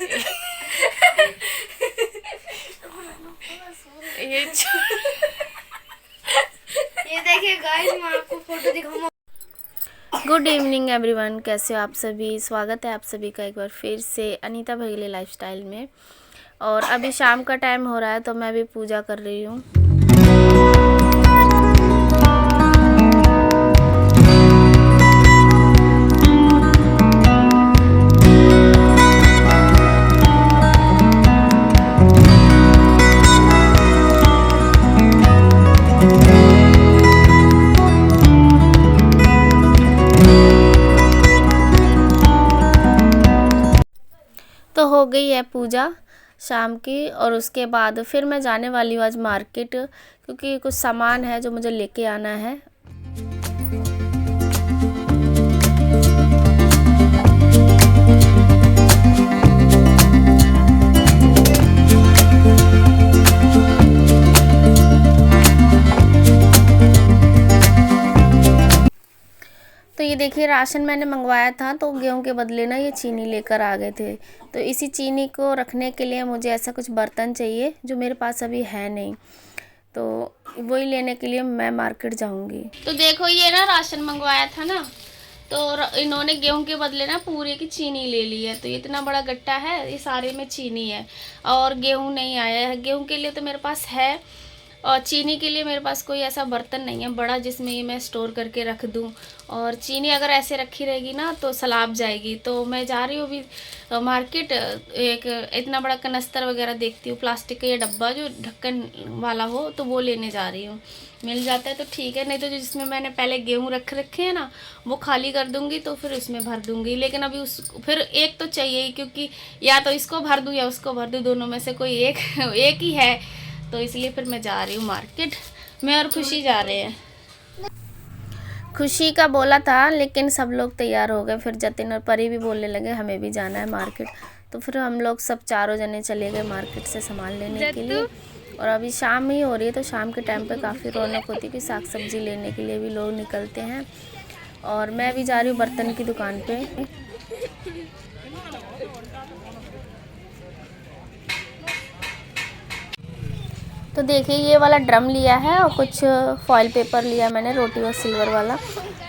ये देखिए गाइस, मैं आपको फोटो दिखाऊंगा। गुड इवनिंग एवरीवन, कैसे हो आप सभी। स्वागत है आप सभी का एक बार फिर से अनीता भगले लाइफस्टाइल में। और अभी शाम का टाइम हो रहा है तो मैं भी पूजा कर रही हूँ। तो हो गई है पूजा शाम की, और उसके बाद फिर मैं जाने वाली हूँ आज मार्केट, क्योंकि कुछ सामान है जो मुझे लेके आना है। तो ये देखिए, राशन मैंने मंगवाया था तो गेहूं के बदले ना ये चीनी लेकर आ गए थे। तो इसी चीनी को रखने के लिए मुझे ऐसा कुछ बर्तन चाहिए जो मेरे पास अभी है नहीं, तो वही लेने के लिए मैं मार्केट जाऊंगी। तो देखो, ये ना राशन मंगवाया था ना, तो इन्होंने गेहूं के बदले ना पूरे की चीनी ले ली है। तो ये इतना बड़ा गट्टा है, ये सारे में चीनी है और गेहूं नहीं आया है। गेहूं के लिए तो मेरे पास है, और चीनी के लिए मेरे पास कोई ऐसा बर्तन नहीं है बड़ा जिसमें ये मैं स्टोर करके रख दूं। और चीनी अगर ऐसे रखी रहेगी ना तो सलाब जाएगी। तो मैं जा रही हूँ अभी मार्केट, एक इतना बड़ा कनस्तर वगैरह देखती हूँ, प्लास्टिक का ये डब्बा जो ढक्कन वाला हो, तो वो लेने जा रही हूँ। मिल जाता है तो ठीक है, नहीं तो जिसमें मैंने पहले गेहूँ रखे हैं ना, वो खाली कर दूंगी तो फिर उसमें भर दूंगी। लेकिन अभी उस फिर एक तो चाहिए ही, क्योंकि या तो इसको भर दूँ या उसको भर दूँ, दोनों में से कोई एक एक ही है। तो इसलिए फिर मैं जा रही हूँ मार्केट। मैं और खुशी जा रहे हैं। खुशी का बोला था लेकिन सब लोग तैयार हो गए, फिर जतिन और परी भी बोलने लगे हमें भी जाना है मार्केट। तो फिर हम लोग सब चारों जने चले गए मार्केट से सामान लेने के लिए। और अभी शाम ही हो रही है, तो शाम के टाइम पे काफ़ी रौनक होती है कि साग सब्जी लेने के लिए भी लोग निकलते हैं। और मैं भी जा रही हूँ बर्तन की दुकान पे। तो देखिए, ये वाला ड्रम लिया है और कुछ फॉइल पेपर लिया मैंने, रोटी और सिल्वर वाला।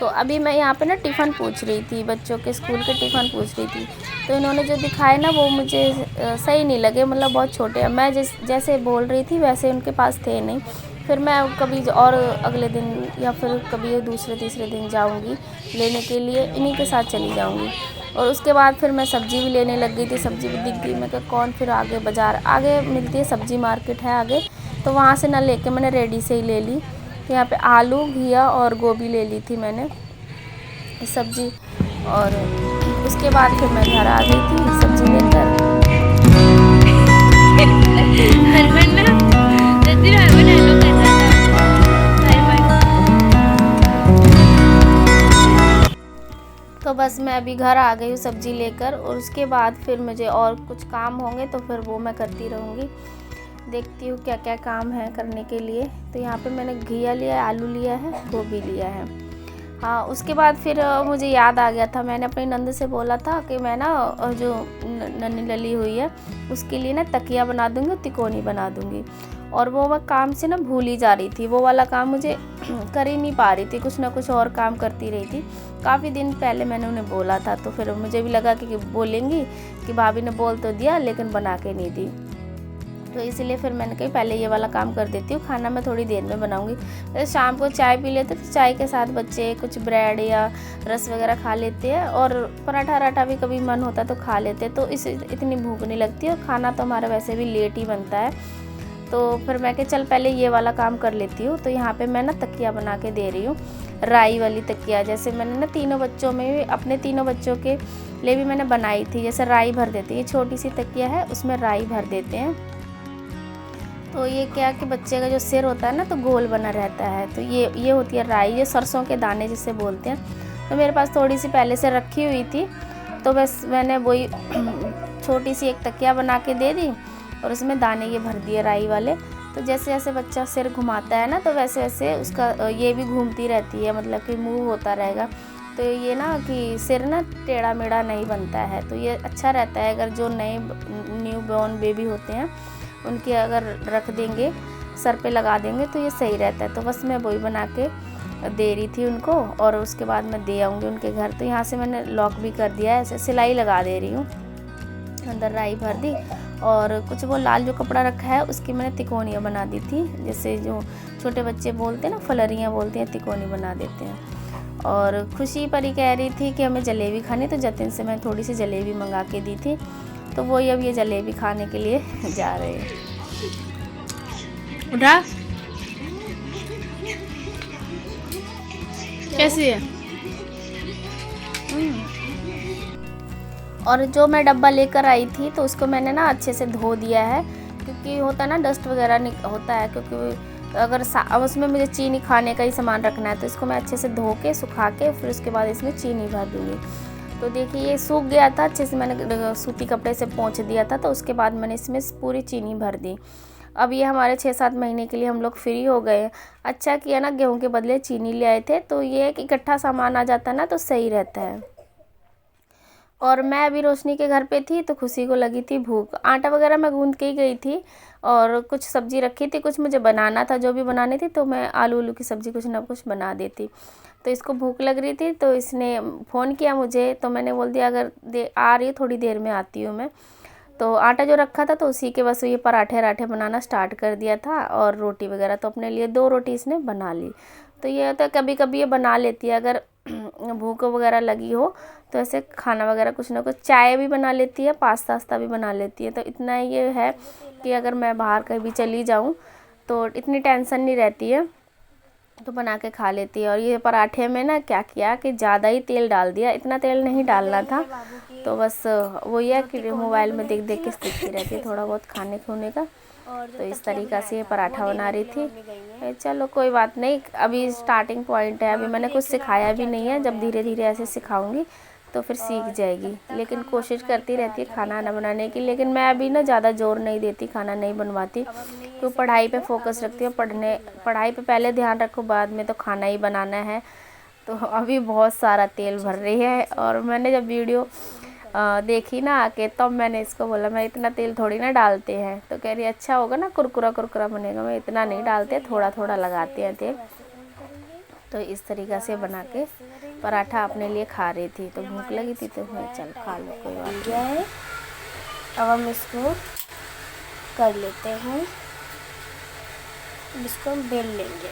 तो अभी मैं यहाँ पे ना टिफ़िन पूछ रही थी, बच्चों के स्कूल के टिफ़िन पूछ रही थी। तो इन्होंने जो दिखाए ना वो मुझे सही नहीं लगे, मतलब बहुत छोटे। मैं जैसे बोल रही थी वैसे उनके पास थे नहीं। फिर मैं कभी और अगले दिन या फिर कभी दूसरे तीसरे दिन जाऊँगी लेने के लिए, इन्हीं के साथ चली जाऊँगी। और उसके बाद फिर मैं सब्ज़ी भी लेने लग गई थी, सब्ज़ी भी दिख गई। मैं कहा कौन, फिर आगे बाज़ार आगे मिलती है सब्ज़ी मार्केट है आगे, तो वहाँ से ना लेके मैंने रेडी से ही ले ली। तो यहाँ पे आलू, घिया और गोभी ले ली थी मैंने सब्ज़ी। और उसके बाद फिर मैं घर आ गई थी सब्ज़ी लेकर। तो बस मैं अभी घर आ गई हूँ सब्ज़ी लेकर, और उसके बाद फिर मुझे और कुछ काम होंगे तो फिर वो मैं करती रहूँगी। देखती हूँ क्या क्या काम है करने के लिए। तो यहाँ पे मैंने घिया लिया है, आलू लिया है, गोभी लिया है। हाँ, उसके बाद फिर मुझे याद आ गया था, मैंने अपनी नंद से बोला था कि मैं ना जो नन्ही लली हुई है उसके लिए ना तकिया बना दूँगी और तिकोनी बना दूँगी। और वो मैं काम से ना भूल ही जा रही थी, वो वाला काम मुझे कर ही नहीं पा रही थी, कुछ ना कुछ और काम करती रही थी। काफ़ी दिन पहले मैंने उन्हें बोला था, तो फिर मुझे भी लगा कि बोलेंगी कि भाभी ने बोल तो दिया लेकिन बना के नहीं दी। तो इसीलिए फिर मैंने कही पहले ये वाला काम कर देती हूँ, खाना मैं थोड़ी देर में बनाऊँगी। तो शाम को चाय पी लेते, तो चाय के साथ बच्चे कुछ ब्रेड या रस वगैरह खा लेते हैं, और पराठा वराठा भी कभी मन होता है तो खा लेते हैं। तो इतनी भूख नहीं लगती, और खाना तो हमारा वैसे भी लेट ही बनता है। तो फिर मैं कहा चल पहले ये वाला काम कर लेती हूँ। तो यहाँ पे मैं ना तकिया बना के दे रही हूँ, राई वाली तकिया। जैसे मैंने ना तीनों बच्चों में, अपने तीनों बच्चों के लिए भी मैंने बनाई थी, जैसे राई भर देती है। ये छोटी सी तकिया है, उसमें राई भर देते हैं। तो ये क्या कि बच्चे का जो सिर होता है ना तो गोल बना रहता है। तो ये होती है राई, ये सरसों के दाने जिसे बोलते हैं। तो मेरे पास थोड़ी सी पहले से रखी हुई थी, तो बस मैंने वही छोटी सी एक तकिया बना के दे दी, और उसमें दाने ये भर दिए राई वाले। तो जैसे जैसे बच्चा सिर घुमाता है ना, तो वैसे वैसे उसका ये भी घूमती रहती है, मतलब कि मूव होता रहेगा। तो ये ना कि सिर ना टेढ़ा मेढ़ा नहीं बनता है, तो ये अच्छा रहता है। अगर जो नए न्यू बॉर्न बेबी होते हैं उनके अगर रख देंगे सर पे लगा देंगे तो ये सही रहता है। तो बस मैं वही बना के दे रही थी उनको, और उसके बाद मैं दे आऊँगी उनके घर। तो यहाँ से मैंने लॉक भी कर दिया है, ऐसे सिलाई लगा दे रही हूँ। अंदर राई भर दी और कुछ वो लाल जो कपड़ा रखा है उसकी मैंने तिकोनियाँ बना दी थी, जैसे जो छोटे बच्चे बोलते हैं ना, फलरियाँ बोलते हैं, तिकोनी बना देते हैं। और खुशी परी कह रही थी कि हमें जलेबी खानी, तो जतिन से मैं थोड़ी सी जलेबी मंगा के दी थी, तो वही अब ये जलेबी खाने के लिए जा रहे हैं। उठा कैसी है? और जो मैं डब्बा लेकर आई थी तो उसको मैंने ना अच्छे से धो दिया है, क्योंकि होता है ना डस्ट वगैरह होता है, क्योंकि अगर उसमें मुझे चीनी खाने का ही सामान रखना है, तो इसको मैं अच्छे से धो के सुखा के फिर उसके बाद इसमें चीनी भर दूँगी। तो देखिए ये सूख गया था अच्छे से, मैंने सूती कपड़े से पोंछ दिया था, तो उसके बाद मैंने इसमें पूरी चीनी भर दी। अब ये हमारे 6-7 महीने के लिए हम लोग फ्री हो गए। अच्छा किया ना, गेहूं के बदले चीनी ले आए थे, तो ये एक इकट्ठा सामान आ जाता है ना, तो सही रहता है। और मैं अभी रोशनी के घर पे थी तो खुशी को लगी थी भूख। आटा वगैरह मैं गूंद के ही गई थी और कुछ सब्ज़ी रखी थी, कुछ मुझे बनाना था, जो भी बनानी थी, तो मैं आलू की सब्ज़ी कुछ ना कुछ बना देती। तो इसको भूख लग रही थी तो इसने फ़ोन किया मुझे, तो मैंने बोल दिया अगर आ रही है थोड़ी देर में आती हूँ मैं। तो आटा जो रखा था तो उसी के बस ये पराठे बनाना स्टार्ट कर दिया था, और रोटी वगैरह तो अपने लिए 2 रोटी इसने बना ली। तो ये होता है कभी कभी ये बना लेती है, अगर भूख वगैरह लगी हो तो ऐसे खाना वगैरह कुछ ना कुछ, चाय भी बना लेती है, पास्ता भी बना लेती है। तो इतना ये है कि अगर मैं बाहर कहीं भी चली जाऊँ तो इतनी टेंशन नहीं रहती है, तो बना के खा लेती है। और ये पराठे में ना क्या किया कि ज़्यादा ही तेल डाल दिया, इतना तेल नहीं डालना था, तो बस वो ये कि मोबाइल में देख देख के सीखती रहती है थोड़ा बहुत खाने खुने का। तो इस तरीक़ा से ये पराठा बना रही थी। चलो कोई बात नहीं, अभी स्टार्टिंग पॉइंट है, अभी मैंने कुछ सिखाया भी नहीं है, जब धीरे धीरे ऐसे सिखाऊंगी तो फिर सीख जाएगी। लेकिन कोशिश करती रहती है खाना ना बनाने की, लेकिन मैं अभी ना ज़्यादा जोर नहीं देती, खाना नहीं बनवाती, क्यों पढ़ाई पे फोकस रखती हूँ। पढ़ाई पे पहले ध्यान रखो, बाद में तो खाना ही बनाना है। तो अभी बहुत सारा तेल भर रही है, और मैंने जब वीडियो देखी ना आके, तब मैंने इसको बोला मैं इतना तेल थोड़ी ना डालते हैं, तो कह रही अच्छा होगा ना, कुरकुरा कुरकुरा बनेगा। मैं इतना नहीं डालते, थोड़ा थोड़ा लगाते हैं तेल। तो इस तरीक़ा से बना के पराठा अपने लिए खा रही थी, तो भूख लगी थी तो मैं चल खा लो, कोई बात नहीं है। अब हम इसको कर लेते हैं, इसको हम बेल लेंगे।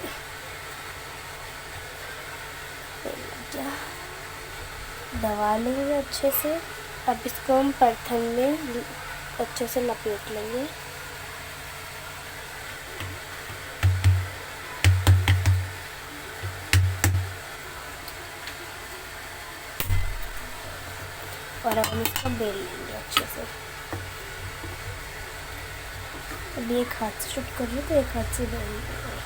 दबा लेंगे अच्छे से। अब इसको हम परथन में अच्छे से लपेट लेंगे। और अब हम इसको बेल लेंगे अच्छे से। अब एक हाथ से शूट कर लो तो एक हाथ से बेल लेंगे,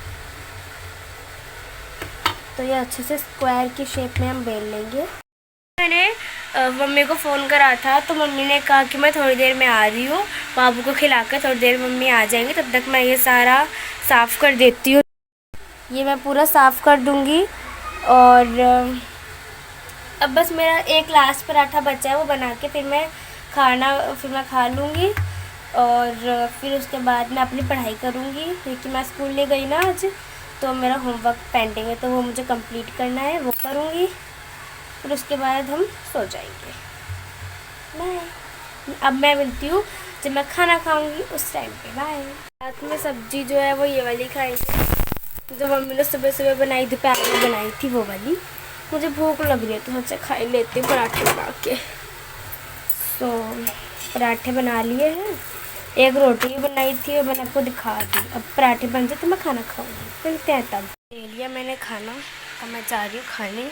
तो ये अच्छे से स्क्वायर की शेप में हम बेल लेंगे। मैंने मम्मी को फ़ोन करा था, तो मम्मी ने कहा कि मैं थोड़ी देर में आ रही हूँ, बाबू को खिलाकर थोड़ी देर मम्मी आ जाएंगी, तब तक मैं ये सारा साफ़ कर देती हूँ। ये मैं पूरा साफ़ कर दूँगी। और अब बस मेरा एक लास्ट पराठा बचा है, वो बना के फिर मैं खा लूँगी, और फिर उसके बाद मैं अपनी पढ़ाई करूँगी, क्योंकि मैं स्कूल ले गई ना आज, तो मेरा होमवर्क पेंडिंग है, तो वो मुझे कंप्लीट करना है, वो करूँगी। फिर उसके बाद हम सो जाएंगे। बाय। अब मैं मिलती हूँ जब मैं खाना खाऊंगी उस टाइम पे। बाय। रात में सब्जी जो है वो ये वाली खाएंगे, जो मम्मी ने सुबह सुबह बनाई, दोपहर में बनाई थी वो वाली। मुझे भूख लग रही है तो सोचा खा ही लेते हैं पराठे बना के। तो पराठे बना लिए हैं, एक रोटी भी बनाई थी और मैंने आपको दिखा दी। अब पराठे बन जाए तो मैं खाना खाऊंगी। मिलते हैं तब। ले लिया मैंने खाना, अब मैं जा रही हूँ खाने,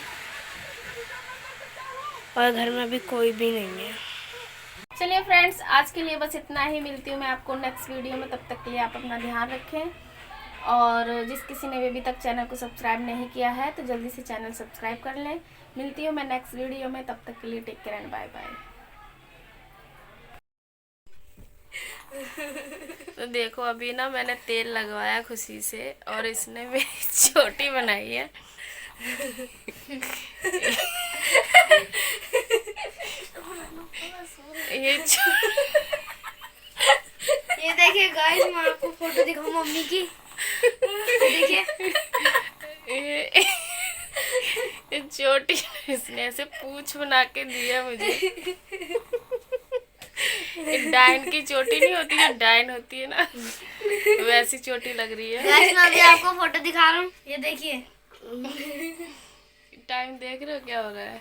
और घर में अभी कोई भी नहीं है। चलिए फ्रेंड्स, आज के लिए बस इतना ही। मिलती हूँ मैं आपको नेक्स्ट वीडियो में, तब तक के लिए आप अपना ध्यान रखें। और जिस किसी ने भी अभी तक चैनल को सब्सक्राइब नहीं किया है तो जल्दी से चैनल सब्सक्राइब कर लें। मिलती हूँ मैं नेक्स्ट वीडियो में, तब तक के लिए take care and bye bye. तो देखो अभी ना मैंने तेल लगवाया खुशी से, और इसने मेरी चोटी बनाई है। ये देखिए गाइस, मैं आपको फोटो दिखाऊं मम्मी की। देखिए ये चोटी इसने ऐसे पूंछ बना के दिया मुझे। ये डाइन की चोटी नहीं होती, जो डाइन होती है ना, वैसी चोटी लग रही है। गाइस, मैं अभी आपको फोटो दिखा रहा हूँ, ये देखिए। टाइम देख रहे हो क्या हो रहा है?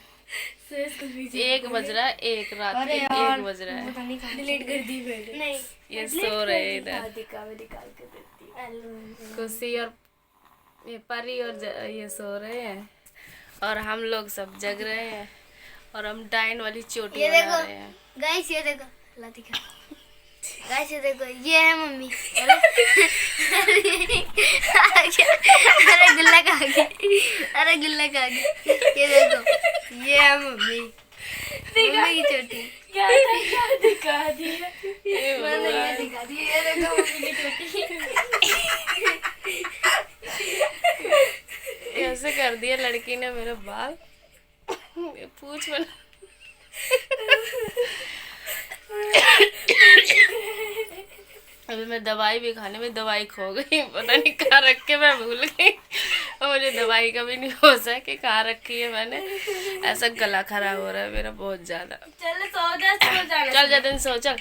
1 बज रहा है, 1 रात के 1 बज रहा है। पता नहीं कहाँ डिलीट कर दी मैंने। नहीं, ये सो रहे हैं इधर, निकाल के देती हूँ। खुशी और ये परी और ये सो रहे हैं और हम लोग सब जग रहे हैं और हम डाइन वाली चोटी ये बना देखो रहे हैं। गाइस, ये देखो, ला दिखा। गाइस ये देखो, ये है मम्मी। अरे गुल्ला खा गई, अरे गुल्ला खा गई। ये देखो, ये है मम्मी, मम्मी की चोटी। क्या दिखा दिया? मैंने ये दिखा दी, ये देखो मम्मी की चोटी। ऐसे कर दिया लड़की ने मेरे बाल, पूछ बना। अभी मैं दवाई भी खाने में, दवाई खो गई, पता नहीं कहाँ रख के मैं भूल गई और मुझे दवाई का भी नहीं होश है कि कहाँ रखी है मैंने। ऐसा गला खराब हो रहा है मेरा बहुत ज्यादा। चल सो जा, सो जा। चल जा दिन सो चल।